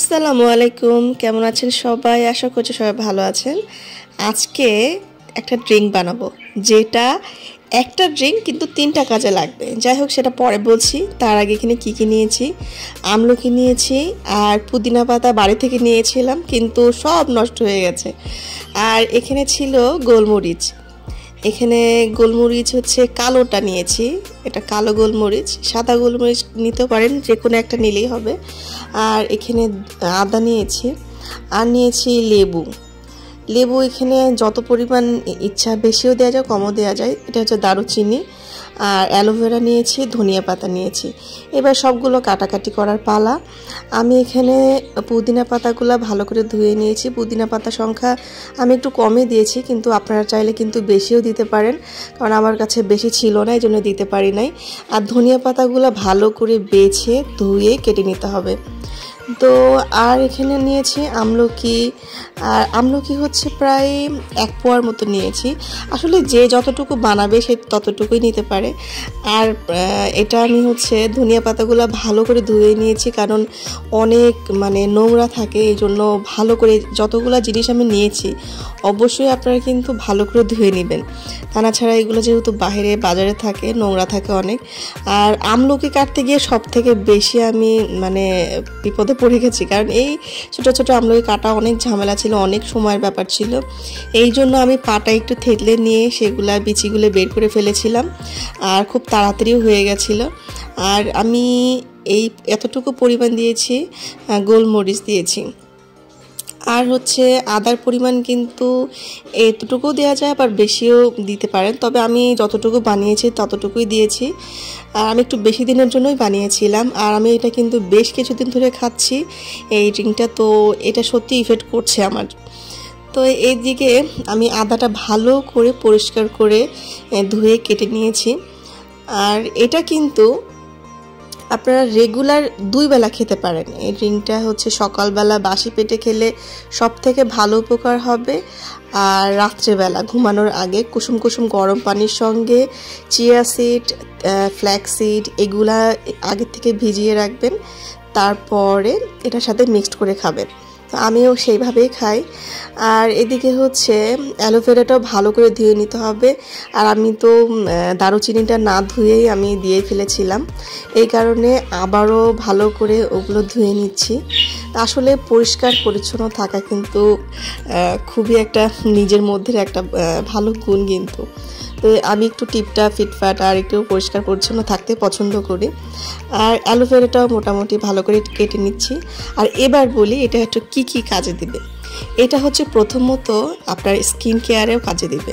আসসালামু আলাইকুম, কেমন আছেন সবাই? আশা করছি সবাই ভালো আছেন। আজকে একটা ড্রিঙ্ক বানাবো, যেটা একটা ড্রিঙ্ক কিন্তু তিনটা কাজে লাগবে। যাই হোক, সেটা পরে বলছি। তার আগে এখানে কী কী নিয়েছি: আমলকি নিয়েছি, আর পুদিনা পাতা বাড়ি থেকে নিয়েছিলাম কিন্তু সব নষ্ট হয়ে গেছে। আর এখানে ছিল গোলমরিচ। এখানে গোলমরিচ হচ্ছে কালোটা নিয়েছি, এটা কালো গোলমরিচ। সাদা গোলমরিচ নিতে পারেন, যে কোনো একটা নিলেই হবে। আর এখানে আদা নিয়েছি, আর নিয়েছি লেবু। লেবু এখানে যত পরিমাণ ইচ্ছা, বেশিও দেওয়া যায় কমও দেওয়া যায়। এটা হচ্ছে দারুচিনি। আর অ্যালোভেরা নিয়েছি, ধনিয়া পাতা নিয়েছি। এবার সবগুলো কাটাকাটি করার পালা। আমি এখানে পুদিনা পাতাগুলো ভালো করে ধুয়ে নিয়েছি। পুদিনা পাতা সংখ্যা আমি একটু কমই দিয়েছি, কিন্তু আপনারা চাইলে কিন্তু বেশিও দিতে পারেন, কারণ আমার কাছে বেশি ছিল না, এই জন্য দিতে পারি নাই। আর ধনিয়া পাতাগুলো ভালো করে বেছে ধুয়ে কেটে নিতে হবে। তো আর এখানে নিয়েছি আমলকি। আর আমলকি হচ্ছে প্রায় 1 পোয়ার মতো নিয়েছি। আসলে যে যতটুকু বানাবে সে ততটুকুই নিতে পারে। আর এটা আমি হচ্ছে ধনিয়া পাতাগুলো ভালো করে ধুয়ে নিয়েছি, কারণ অনেক নোংরা থাকে, এই জন্য ভালো করে যতগুলো জিনিস আমি নিয়েছি অবশ্যই আপনারা কিন্তু ভালো করে ধুয়ে নেবেন। তা না ছাড়া এগুলো যেহেতু বাইরে বাজারে থাকে, নোংরা থাকে অনেক। আর আমলকি কাটতে গিয়ে সব থেকে বেশি আমি বিপদে পড়ে গেছি, কারণ এই ছোটো ছোটো আমলকি কাটা অনেক ঝামেলা ছিল, অনেক সময়ের ব্যাপার ছিল। এই জন্য আমি পাটা একটু থেতলে নিয়ে সেগুলা বিচিগুলো বের করে ফেলেছিলাম, আর খুব তাড়াতাড়িও হয়ে গেছিলো। আর আমি এই এতটুকু পরিমাণ দিয়েছি, গোলমরিচ দিয়েছি। আর হচ্ছে আদার পরিমাণ কিন্তু এতটুকু দেওয়া যায়, আবার বেশিও দিতে পারেন, তবে আমি যতটুকু বানিয়েছি ততটুকুই দিয়েছি। আর আমি একটু বেশি দিনের জন্যই বানিয়েছিলাম। আর আমি এটা কিন্তু বেশ কিছুদিন ধরে খাচ্ছি এই ড্রিঙ্কটা, তো এটা সত্যি ইফেক্ট করছে আমার। তো এইদিকে আমি আদাটা ভালো করে পরিষ্কার করে ধুয়ে কেটে নিয়েছি। আর এটা কিন্তু আপনারা রেগুলার 2 বেলা খেতে পারেন। এই ড্রিঙ্কটা হচ্ছে সকালবেলা বাসি পেটে খেলে সব থেকে ভালো উপকার হবে। আর রাত্রেবেলা ঘুমানোর আগে কুসুম কুসুম গরম পানির সঙ্গে চিয়া সিড, ফ্ল্যাক্স সিড এগুলা আগে থেকে ভিজিয়ে রাখবেন, তারপরে এটার সাথে মিক্সড করে খাবেন। তো আমিও সেইভাবেই খাই। আর এদিকে হচ্ছে অ্যালোভেরাটাও ভালো করে ধুয়ে নিতে হবে। আর আমি তো দারুচিনিটা না ধুয়েই আমি দিয়ে ফেলেছিলাম, এই কারণে আবারও ভালো করে ওগুলো ধুয়ে নিচ্ছি। আসলে পরিষ্কার পরিচ্ছন্ন থাকা কিন্তু খুবই একটা নিজের মধ্যে একটা ভালো গুণ কিন্তু। তো আমি একটু টিপটাপ ফিটফাট আর একটু পরিষ্কার পরিচ্ছন্ন থাকতে পছন্দ করি। আর অ্যালোভেরাটাও মোটামুটি ভালো করে কেটে নিচ্ছি। আর এবার বলি এটা একটু কী কী কাজে দিবে। এটা হচ্ছে প্রথমত আপনার স্কিন কেয়ারেও কাজে দিবে,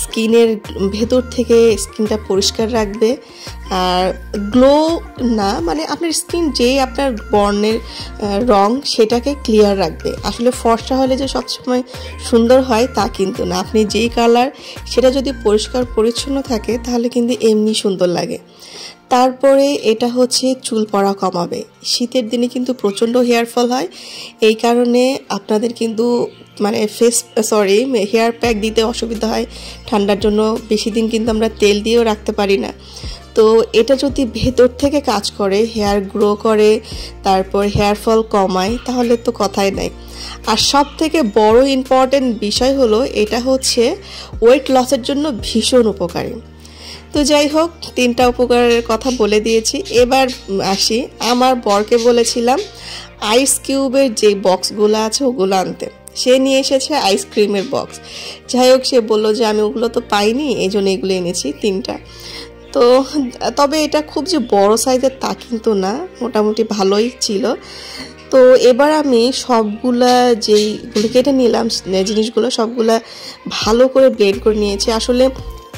স্কিনের ভেতর থেকে স্কিনটা পরিষ্কার রাখবে। আর গ্লো না, আপনার স্কিন যেই আপনার বর্ণের রং সেটাকে ক্লিয়ার রাখবে। আসলে ফর্সা হলে যে সবসময় সুন্দর হয় তা কিন্তু না, আপনি যেই কালার সেটা যদি পরিষ্কার পরিচ্ছন্ন থাকে তাহলে কিন্তু এমনি সুন্দর লাগে। তারপরে এটা হচ্ছে চুল পড়া কমাবে। শীতের দিনে কিন্তু প্রচণ্ড হেয়ার ফল হয়, এই কারণে আপনাদের কিন্তু হেয়ার প্যাক দিতে অসুবিধা হয় ঠান্ডার জন্য। বেশি দিন কিন্তু আমরা তেল দিয়েও রাখতে পারি না। তো এটা যদি ভেতর থেকে কাজ করে, হেয়ার গ্রো করে, তারপর হেয়ার ফল কমায়, তাহলে তো কথাই নাই। আর সব থেকে বড় ইম্পর্টেন্ট বিষয় হলো এটা হচ্ছে ওয়েট লসের জন্য ভীষণ উপকারী। তো যাই হোক, 3টা উপকারের কথা বলে দিয়েছি। এবার আসি, আমার বরকে বলেছিলাম আইস কিউবের যে বক্সগুলো আছে ওগুলো আনতে। সে নিয়ে এসেছে আইসক্রিমের বক্স। যাই হোক, সে বললো যে আমি ওগুলো তো পাইনি, এই জন্য এগুলো এনেছি 3টা। তো তবে এটা খুব যে বড় সাইজের তা কিন্তু না, মোটামুটি ভালোই ছিল। তো এবার আমি সবগুলা যেইগুলো কেটে নিলাম জিনিসগুলো সবগুলা ভালো করে ব্লেন্ড করে নিয়েছি। আসলে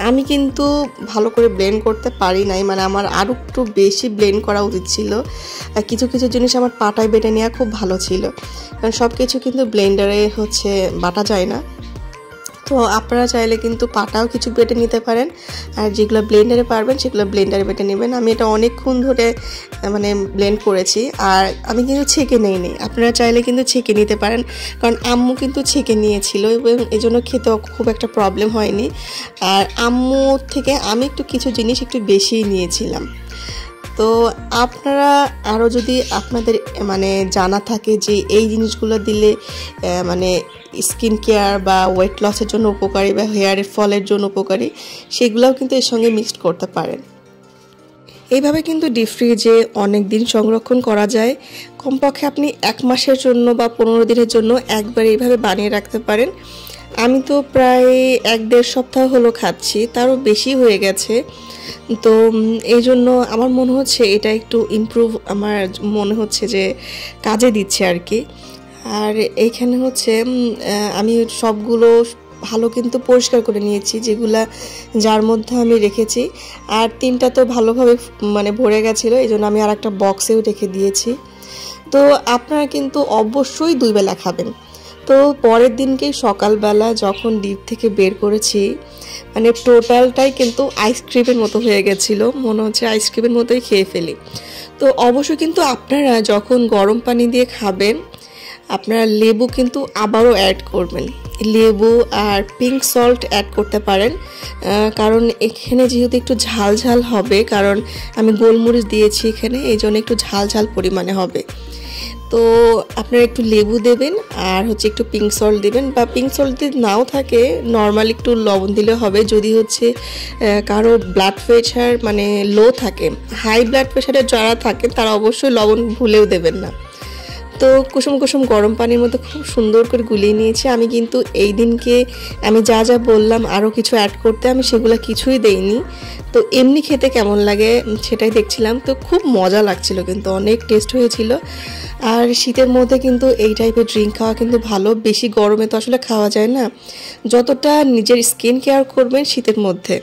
আমি কিন্তু ভালো করে ব্লেন্ড করতে পারি নাই, আমার আরও একটু বেশি ব্লেন্ড করা উচিত ছিল। কিছু কিছু জিনিস আমার পাটায় বেটে নেওয়া খুব ভালো ছিল, কারণ সব কিছু কিন্তু ব্লেন্ডারে বাটা যায় না। তো আপনারা চাইলে কিন্তু পাটাও কিছু বেটে নিতে পারেন, আর যেগুলো ব্লেন্ডারে পারবেন সেগুলো ব্লেন্ডারে বেটে নেবেন। আমি এটা অনেকক্ষণ ধরে ব্লেন্ড করেছি, আর আমি কিন্তু ছেঁকে নেইনি। আপনারা চাইলে কিন্তু ছেঁকে নিতে পারেন, কারণ আম্মু কিন্তু ছেঁকে নিয়েছিল এবং এই জন্য খেতে খুব একটা প্রবলেম হয়নি। আর আম্মু থেকে আমি একটু কিছু জিনিস একটু বেশিই নিয়েছিলাম। তো আপনারা আরও যদি আপনাদের মানে জানা থাকে যে এই জিনিসগুলো দিলে মানে স্কিন কেয়ার বা ওয়েট লসের জন্য উপকারী বা হেয়ারের ফলের জন্য উপকারী, সেগুলোও কিন্তু এর সঙ্গে মিক্সড করতে পারেন। এইভাবে কিন্তু ডিপ ফ্রিজে অনেক দিন সংরক্ষণ করা যায়। কমপক্ষে আপনি 1 মাসের জন্য বা 15 দিনের জন্য একবার এইভাবে বানিয়ে রাখতে পারেন। আমি তো প্রায় 1-1.5 সপ্তাহ হলো খাচ্ছি, তারও বেশি হয়ে গেছে। তো এই জন্য আমার মনে হচ্ছে এটা একটু ইমপ্রুভ, আমার মনে হচ্ছে যে কাজে দিচ্ছে আর কি। আর এইখানে হচ্ছে আমি সবগুলো ভালো কিন্তু পরিষ্কার করে নিয়েছি, যেগুলা যার মধ্যে আমি রেখেছি। আর 3টা তো ভালোভাবে মানে ভরে গেছিলো, এই জন্য আমি আর একটা বক্সেও রেখে দিয়েছি। তো আপনারা কিন্তু অবশ্যই 2 বেলা খাবেন। তো পরের দিনকেই সকালবেলা যখন ডিপ থেকে বের করেছি, মানে টোটালটাই কিন্তু আইসক্রিমের মতো হয়ে গেছিলো, মনে হচ্ছে আইসক্রিমের মতোই খেয়ে ফেলি। তো অবশ্যই কিন্তু আপনারা যখন গরম পানি দিয়ে খাবেন, আপনারা লেবু কিন্তু আবারও অ্যাড করবেন। লেবু আর পিঙ্ক সল্ট অ্যাড করতে পারেন, কারণ এখানে যেহেতু একটু ঝাল ঝাল হবে, কারণ আমি গোলমরিচ দিয়েছি এখানে, এই জন্য একটু ঝাল ঝাল পরিমাণে হবে। তো আপনারা একটু লেবু দেবেন আর হচ্ছে একটু পিঙ্ক সল্ট দেবেন, বা পিঙ্ক সল্ট যদি নাও থাকে নর্মাল একটু লবণ দিলে হবে। যদি হচ্ছে কারো ব্লাড প্রেশার মানে লো থাকে, হাই ব্লাড প্রেশারে যারা থাকে তারা অবশ্যই লবণ ভুলেও দেবেন না। তো কুসুম কুসুম গরম পানির মধ্যে খুব সুন্দর করে গুলিয়ে নিয়েছি। আমি কিন্তু এই দিনকে আমি যা যা বললাম আরও কিছু অ্যাড করতে, আমি সেগুলো কিছুই দেইনি। তো এমনি খেতে কেমন লাগে সেটাই দেখছিলাম। তো খুব মজা লাগছিল, কিন্তু অনেক টেস্ট হয়েছিল। আর শীতের মধ্যে কিন্তু এই টাইপের ড্রিঙ্ক খাওয়া কিন্তু ভালো, বেশি গরমে তো আসলে খাওয়া যায় না। যতটা নিজের স্কিন কেয়ার করবেন শীতের মধ্যে,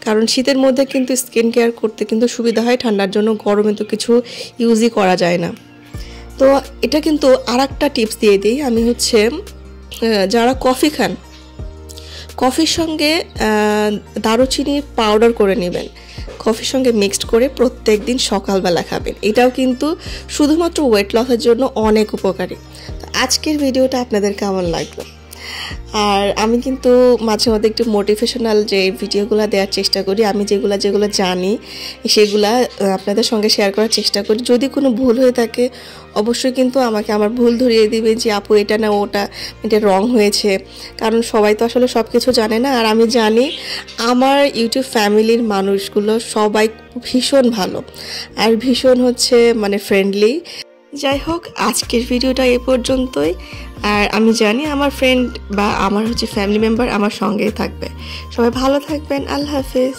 কারণ শীতের মধ্যে কিন্তু স্কিন কেয়ার করতে কিন্তু সুবিধা হয়, ঠান্ডার জন্য গরমে তো কিছু ইউজই করা যায় না। তো এটা কিন্তু আর একটা টিপস দিয়ে দিই, আমি হচ্ছে যারা কফি খান, কফির সঙ্গে দারুচিনি পাউডার করে নেবেন, কফির সঙ্গে মিক্সড করে প্রত্যেক দিন সকালবেলা খাবেন। এটাও কিন্তু শুধুমাত্র ওয়েট লসের জন্য অনেক উপকারী। তো আজকের ভিডিওটা আপনাদের কেমন লাগলো? আর আমি কিন্তু মাঝে মধ্যে একটু মোটিভেশনাল যে ভিডিওগুলো দেওয়ার চেষ্টা করি, আমি যেগুলো জানি সেগুলা আপনাদের সঙ্গে শেয়ার করার চেষ্টা করি। যদি কোনো ভুল হয়ে থাকে অবশ্যই কিন্তু আমাকে আমার ভুল ধরিয়ে দিবে যে আপু এটা না ওটা, এটা রং হয়েছে, কারণ সবাই তো আসলে সব কিছু জানে না। আর আমি জানি আমার ইউটিউব ফ্যামিলির মানুষগুলো সবাই ভীষণ ভালো আর ভীষণ হচ্ছে মানে ফ্রেন্ডলি। যাই হোক, আজকের ভিডিওটা এ পর্যন্তই। আর আমি জানি আমার ফ্রেন্ড বা আমার হচ্ছে ফ্যামিলি মেম্বার আমার সঙ্গেই থাকবে। সবাই ভালো থাকবেন। আল্লাহ হাফেজ।